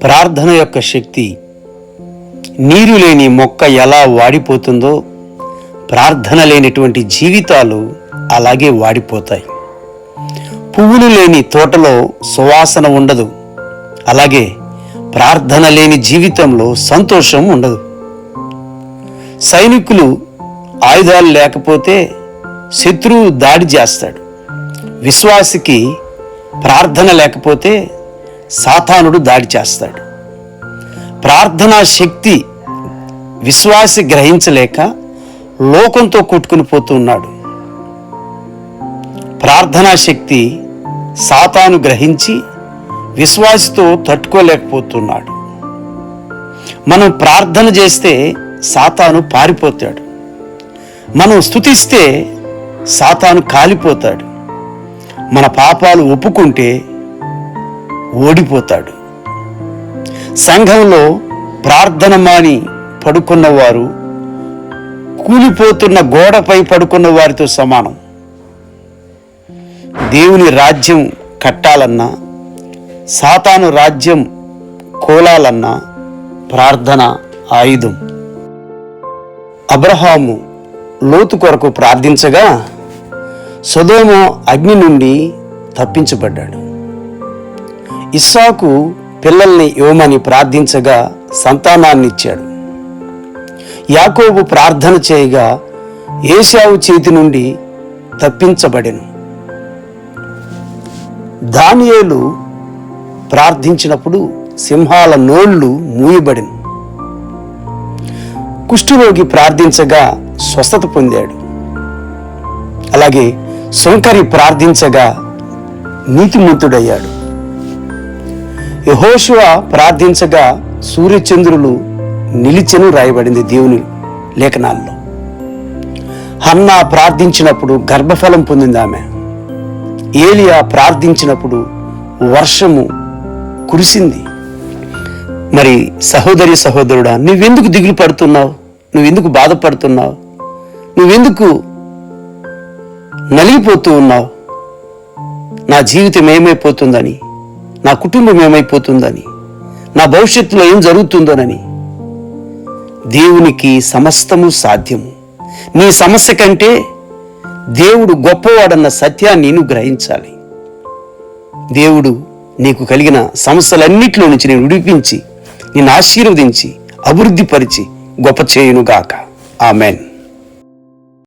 ప్రార్థన యొక్క శక్తి. నీరు లేని మొక్క ఎలా వాడిపోతుందో ప్రార్థన లేనిటువంటి జీవితాలు అలాగే వాడిపోతాయి. పువ్వులు లేని తోటలో సువాసన ఉండదు, అలాగే ప్రార్థన లేని జీవితంలో సంతోషం ఉండదు. సైనికులు ఆయుధాలు లేకపోతే శత్రువు దాడి చేస్తాడు. విశ్వాసికి ప్రార్థన లేకపోతే సాతానుడు దాడి చేస్తాడు. ప్రార్థనా శక్తి విశ్వాసి గ్రహించలేక లోకంతో కొట్టుకుని పోతూ ఉన్నాడు. ప్రార్థనా శక్తి సాతాను గ్రహించి విశ్వాసితో తట్టుకోలేకపోతున్నాడు. మనం ప్రార్థన చేస్తే సాతాను పారిపోతాడు, మనం స్తుతిస్తే సాతాను కాలిపోతాడు, మన పాపాలు ఒప్పుకుంటే ఓడిపోతాడు. సంఘంలో ప్రార్థన మాని పడుకున్నవారు కూలిపోతున్న గోడపై పడుకున్న వారితో సమానం. దేవుని రాజ్యం కట్టాలన్నా, సాతాను రాజ్యం కూలాలన్నా ప్రార్థన ఆయుధం. అబ్రహాము లోతు కొరకు ప్రార్థించగా సొదొమ అగ్ని నుండి తప్పించబడ్డాడు. ఇస్సాకు పిల్లల్ని ఇవ్వమని ప్రార్థించగా సంతానాన్ని ఇచ్చాడు. యాకోబు ప్రార్థన చేయగా ఏశావు చేతి నుండి తప్పించబడెను. దానియేలు ప్రార్థించినప్పుడు సింహాల నోళ్లు మూయబడెను. కుష్ఠరోగి ప్రార్థించగా స్వస్థత పొందాడు. అలాగే సుంకరి ప్రార్థించగా నీతిమంతుడయ్యాడు. యెహోషువ ప్రార్థించగా సూర్యచంద్రులు నిలిచెను రాయబడింది దేవుని లేఖనాల్లో. హన్నా ప్రార్థించినప్పుడు గర్భఫలం పొందింది ఆమె. ఏలియా ప్రార్థించినప్పుడు వర్షము కురిసింది. మరి సహోదరి సహోదరుడా, నువ్వెందుకు దిగులు పడుతున్నావు? నువ్వెందుకు బాధపడుతున్నావు? నువ్వెందుకు నలిగిపోతూ ఉన్నావు? నా జీవితం ఏమైపోతుందని, నా కుటుంబం ఏమైపోతుందని, నా భవిష్యత్తులో ఏం జరుగుతుందోనని. దేవునికి సమస్తము సాధ్యము. నీ సమస్య కంటే దేవుడు గొప్పవాడన్న సత్యాన్ని నువ్వు గ్రహించాలి. దేవుడు నీకు కలిగిన సమస్యలన్నిటిలో నుంచి నేను విడిపించి, నిన్ను ఆశీర్వదించి, అభివృద్ధిపరిచి గొప్ప చేయునుగాక. ఆమెన్.